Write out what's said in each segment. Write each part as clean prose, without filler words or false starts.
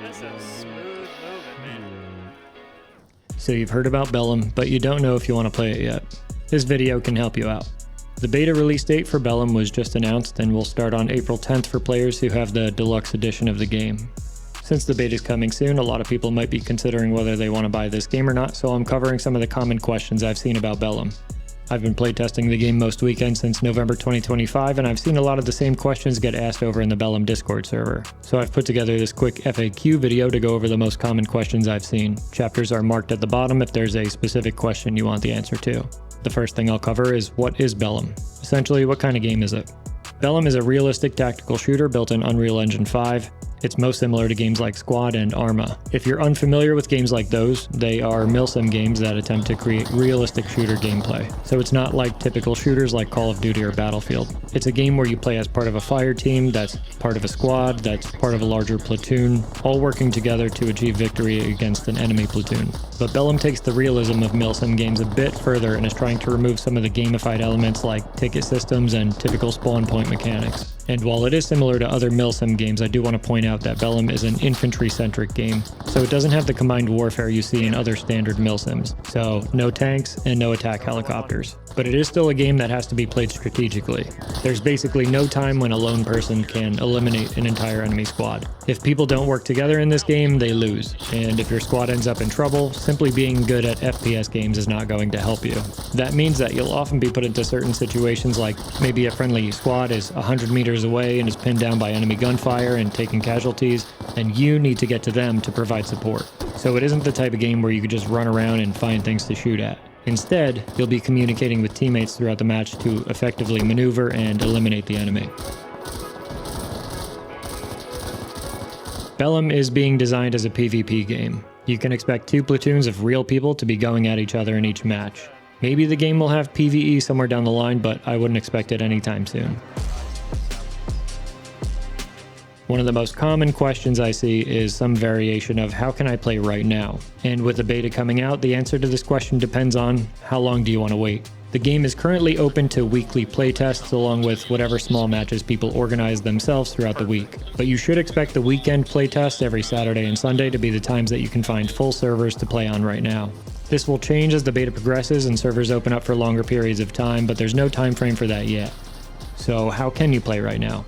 That's a smooth moving, man. So you've heard about Bellum, but you don't know if you want to play it yet. This video can help you out. The beta release date for Bellum was just announced and will start on April 10th for players who have the deluxe edition of the game. Since the beta is coming soon, a lot of people might be considering whether they want to buy this game or not, so I'm covering some of the common questions I've seen about Bellum. I've been playtesting the game most weekends since November 2025, and I've seen a lot of the same questions get asked over in the Bellum Discord server. So I've put together this quick FAQ video to go over the most common questions I've seen. Chapters are marked at the bottom if there's a specific question you want the answer to. The first thing I'll cover is, what is Bellum? Essentially, what kind of game is it? Bellum is a realistic tactical shooter built in Unreal Engine 5. It's most similar to games like Squad and Arma. If you're unfamiliar with games like those, they are Milsim games that attempt to create realistic shooter gameplay. So it's not like typical shooters like Call of Duty or Battlefield. It's a game where you play as part of a fire team, that's part of a squad, that's part of a larger platoon, all working together to achieve victory against an enemy platoon. But Bellum takes the realism of Milsim games a bit further and is trying to remove some of the gamified elements like ticket systems and typical spawn point mechanics. And while it is similar to other Milsim games, I do want to point out that Bellum is an infantry-centric game, so it doesn't have the combined warfare you see in other standard Milsims. So no tanks and no attack helicopters. But it is still a game that has to be played strategically. There's basically no time when a lone person can eliminate an entire enemy squad. If people don't work together in this game, they lose. And if your squad ends up in trouble, simply being good at FPS games is not going to help you. That means that you'll often be put into certain situations like maybe a friendly squad is 100 meters away and is pinned down by enemy gunfire and taking casualties, and you need to get to them to provide support. So it isn't the type of game where you could just run around and find things to shoot at. Instead, you'll be communicating with teammates throughout the match to effectively maneuver and eliminate the enemy. Bellum is being designed as a PvP game. You can expect 2 platoons of real people to be going at each other in each match. Maybe the game will have PvE somewhere down the line, but I wouldn't expect it anytime soon. One of the most common questions I see is some variation of how can I play right now? And with the beta coming out, the answer to this question depends on how long do you want to wait. The game is currently open to weekly playtests along with whatever small matches people organize themselves throughout the week. But you should expect the weekend playtests every Saturday and Sunday to be the times that you can find full servers to play on right now. This will change as the beta progresses and servers open up for longer periods of time, but there's no time frame for that yet. So how can you play right now?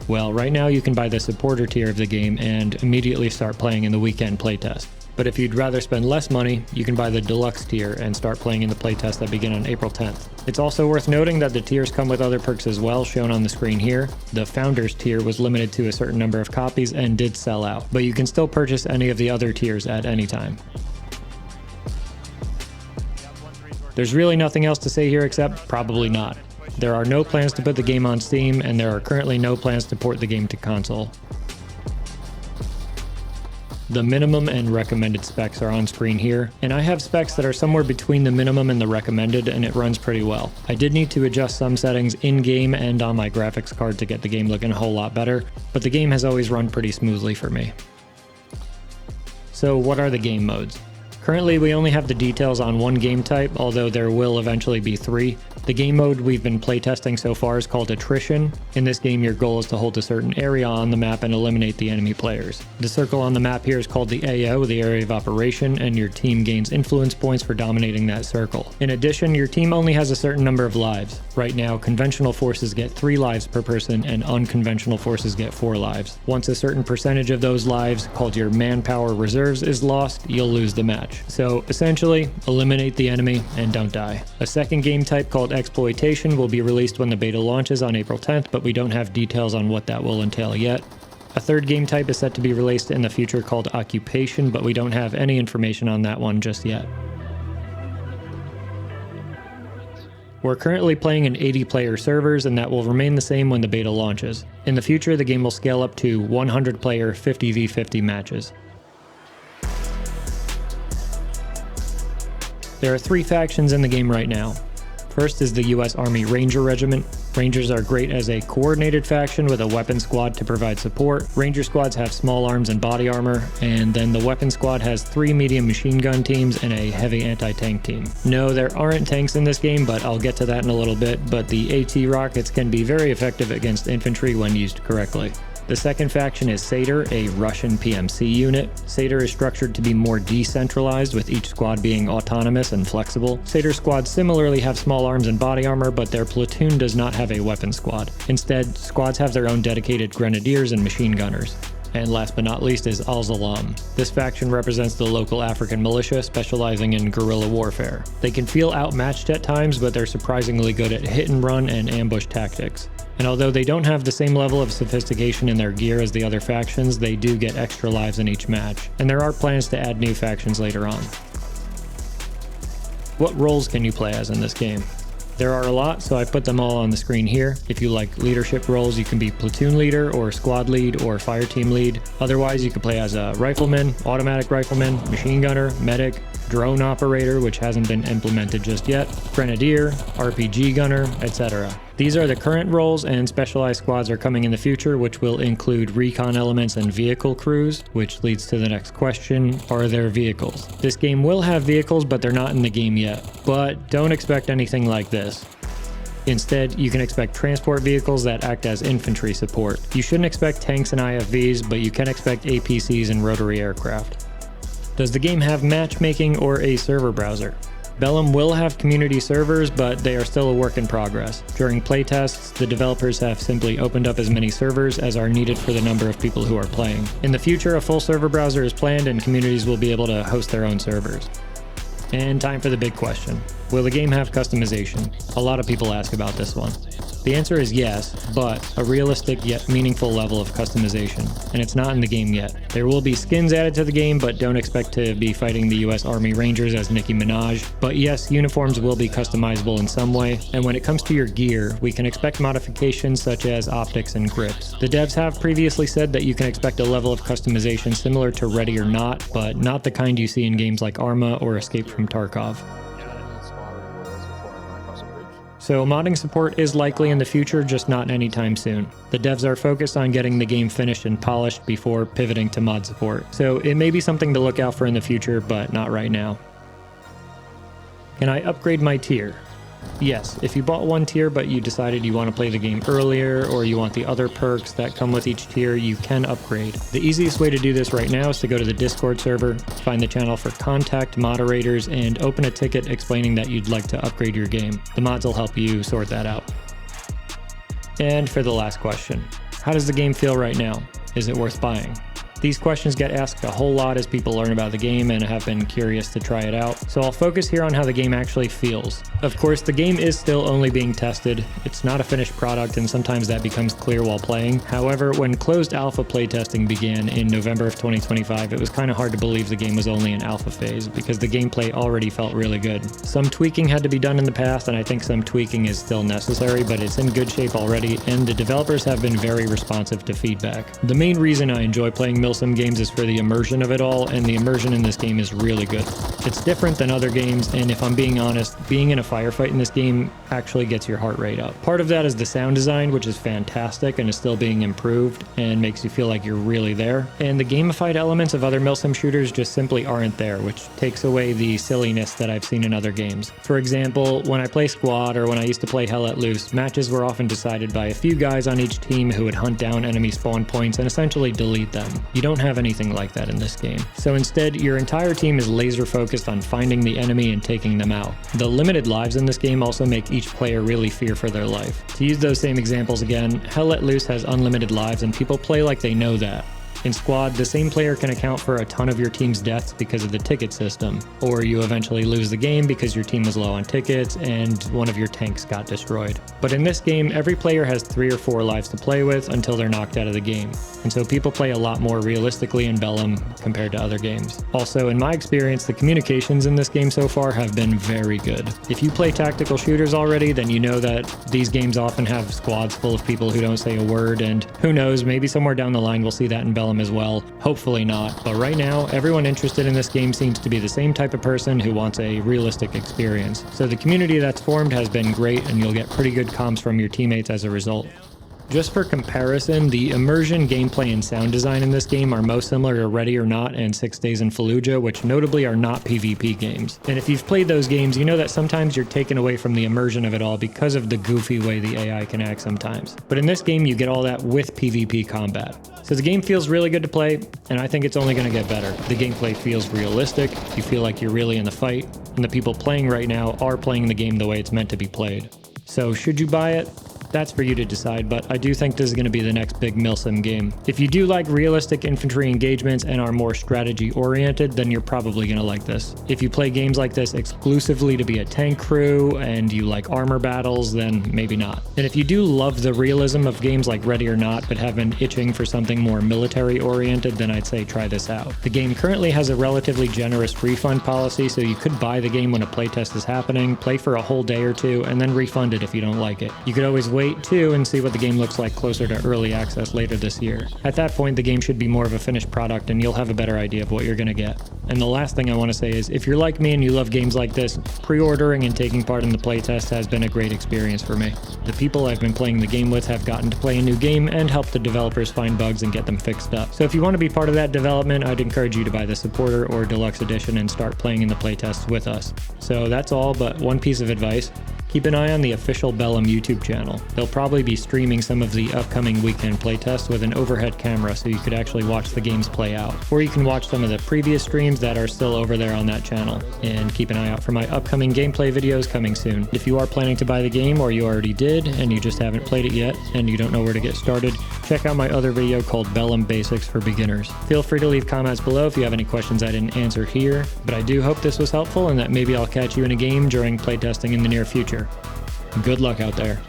Well, right now you can buy the supporter tier of the game and immediately start playing in the weekend playtest. But if you'd rather spend less money, you can buy the deluxe tier and start playing in the playtest that begin on April 10th. It's also worth noting that the tiers come with other perks as well, shown on the screen here. The Founders tier was limited to a certain number of copies and did sell out, but you can still purchase any of the other tiers at any time. There's really nothing else to say here except probably not. There are no plans to put the game on Steam, and there are currently no plans to port the game to console. The minimum and recommended specs are on screen here, and I have specs that are somewhere between the minimum and the recommended, and it runs pretty well. I did need to adjust some settings in-game and on my graphics card to get the game looking a whole lot better, but the game has always run pretty smoothly for me. So what are the game modes? Currently, we only have the details on one game type, although there will eventually be 3. The game mode we've been playtesting so far is called Attrition. In this game, your goal is to hold a certain area on the map and eliminate the enemy players. The circle on the map here is called the AO, the area of operation, and your team gains influence points for dominating that circle. In addition, your team only has a certain number of lives. Right now, conventional forces get 3 lives per person, and unconventional forces get 4 lives. Once a certain percentage of those lives, called your manpower reserves, is lost, you'll lose the match. So essentially, eliminate the enemy and don't die. A second game type called Exploitation will be released when the beta launches on April 10th, but we don't have details on what that will entail yet. A third game type is set to be released in the future called Occupation, but we don't have any information on that one just yet. We're currently playing in 80-player servers, and that will remain the same when the beta launches. In the future, the game will scale up to 100-player 50v50 matches. There are 3 factions in the game right now. First is the US Army Ranger Regiment. Rangers are great as a coordinated faction with a weapon squad to provide support. Ranger squads have small arms and body armor, and then the weapon squad has 3 medium machine gun teams and a heavy anti-tank team. No, there aren't tanks in this game, but I'll get to that in a little bit, but the AT rockets can be very effective against infantry when used correctly. The second faction is Satyr, a Russian PMC unit. Satyr is structured to be more decentralized, with each squad being autonomous and flexible. Satyr squads similarly have small arms and body armor, but their platoon does not have a weapon squad. Instead, squads have their own dedicated grenadiers and machine gunners. And last but not least is Al-Zalam. This faction represents the local African militia specializing in guerrilla warfare. They can feel outmatched at times, but they're surprisingly good at hit and run and ambush tactics. And although they don't have the same level of sophistication in their gear as the other factions, they do get extra lives in each match. And there are plans to add new factions later on. What roles can you play as in this game? There are a lot, so I put them all on the screen here. If you like leadership roles, you can be platoon leader or squad lead or fire team lead. Otherwise, you can play as a rifleman, automatic rifleman, machine gunner, medic, drone operator, which hasn't been implemented just yet, grenadier, RPG gunner, etc. These are the current roles, and specialized squads are coming in the future, which will include recon elements and vehicle crews, which leads to the next question: are there vehicles? This game will have vehicles, but they're not in the game yet. But don't expect anything like this. Instead, you can expect transport vehicles that act as infantry support. You shouldn't expect tanks and IFVs, but you can expect APCs and rotary aircraft. Does the game have matchmaking or a server browser? Bellum will have community servers, but they are still a work in progress. During playtests, the developers have simply opened up as many servers as are needed for the number of people who are playing. In the future, a full server browser is planned and communities will be able to host their own servers. And time for the big question. Will the game have customization? A lot of people ask about this one. The answer is yes, but a realistic yet meaningful level of customization, and it's not in the game yet. There will be skins added to the game, but don't expect to be fighting the US Army Rangers as Nicki Minaj. But yes, uniforms will be customizable in some way, and when it comes to your gear, we can expect modifications such as optics and grips. The devs have previously said that you can expect a level of customization similar to Ready or Not, but not the kind you see in games like Arma or Escape from Tarkov. So modding support is likely in the future, just not anytime soon. The devs are focused on getting the game finished and polished before pivoting to mod support. So it may be something to look out for in the future, but not right now. Can I upgrade my tier? Yes, if you bought one tier but you decided you want to play the game earlier, or you want the other perks that come with each tier, you can upgrade. The easiest way to do this right now is to go to the Discord server, find the channel for contact moderators, and open a ticket explaining that you'd like to upgrade your game. The mods will help you sort that out. And for the last question, how does the game feel right now? Is it worth buying? These questions get asked a whole lot as people learn about the game and have been curious to try it out, so I'll focus here on how the game actually feels. Of course, the game is still only being tested. It's not a finished product, and sometimes that becomes clear while playing. However, when closed alpha playtesting began in November of 2025, it was kind of hard to believe the game was only in alpha phase, because the gameplay already felt really good. Some tweaking had to be done in the past, and I think some tweaking is still necessary, but it's in good shape already, and the developers have been very responsive to feedback. The main reason I enjoy playing Milsim games is for the immersion of it all, and the immersion in this game is really good. It's different than other games, and if I'm being honest, being in a firefight in this game actually gets your heart rate up. Part of that is the sound design, which is fantastic and is still being improved and makes you feel like you're really there. And the gamified elements of other Milsim shooters just simply aren't there, which takes away the silliness that I've seen in other games. For example, when I play Squad or when I used to play Hell Let Loose, matches were often decided by a few guys on each team who would hunt down enemy spawn points and essentially delete them. You don't have anything like that in this game. So instead, your entire team is laser focused on finding the enemy and taking them out. The limited lives in this game also make each player really fear for their life. To use those same examples again, Hell Let Loose has unlimited lives and people play like they know that. In Squad, the same player can account for a ton of your team's deaths because of the ticket system, or you eventually lose the game because your team was low on tickets and one of your tanks got destroyed. But in this game, every player has 3 or 4 lives to play with until they're knocked out of the game, and so people play a lot more realistically in Bellum compared to other games. Also, in my experience, the communications in this game so far have been very good. If you play tactical shooters already, then you know that these games often have squads full of people who don't say a word, and who knows, maybe somewhere down the line we'll see that in Bellum as well. Hopefully not, but right now everyone interested in this game seems to be the same type of person who wants a realistic experience. So the community that's formed has been great, and you'll get pretty good comms from your teammates as a result. Just for comparison, the immersion, gameplay, and sound design in this game are most similar to Ready or Not and 6 Days in Fallujah, which notably are not PvP games. And if you've played those games, you know that sometimes you're taken away from the immersion of it all because of the goofy way the AI can act sometimes. But in this game, you get all that with PvP combat. So the game feels really good to play, and I think it's only going to get better. The gameplay feels realistic, you feel like you're really in the fight, and the people playing right now are playing the game the way it's meant to be played. So should you buy it? That's for you to decide, but I do think this is going to be the next big Milsim game. If you do like realistic infantry engagements and are more strategy oriented, then you're probably going to like this. If you play games like this exclusively to be a tank crew and you like armor battles, then maybe not. And if you do love the realism of games like Ready or Not but have been itching for something more military oriented, then I'd say try this out. The game currently has a relatively generous refund policy, so you could buy the game when a playtest is happening, play for a whole day or two, and then refund it if you don't like it. You could always wait too and see what the game looks like closer to early access later this year. At that point, the game should be more of a finished product and you'll have a better idea of what you're going to get. And the last thing I want to say is, if you're like me and you love games like this, pre-ordering and taking part in the playtest has been a great experience for me. The people I've been playing the game with have gotten to play a new game and help the developers find bugs and get them fixed up. So if you want to be part of that development, I'd encourage you to buy the supporter or deluxe edition and start playing in the playtests with us. So that's all, but one piece of advice. Keep an eye on the official Bellum YouTube channel. They'll probably be streaming some of the upcoming weekend playtests with an overhead camera so you could actually watch the games play out. Or you can watch some of the previous streams that are still over there on that channel. And keep an eye out for my upcoming gameplay videos coming soon. If you are planning to buy the game, or you already did and you just haven't played it yet and you don't know where to get started, check out my other video called Bellum Basics for Beginners. Feel free to leave comments below if you have any questions I didn't answer here, but I do hope this was helpful and that maybe I'll catch you in a game during playtesting in the near future. Good luck out there.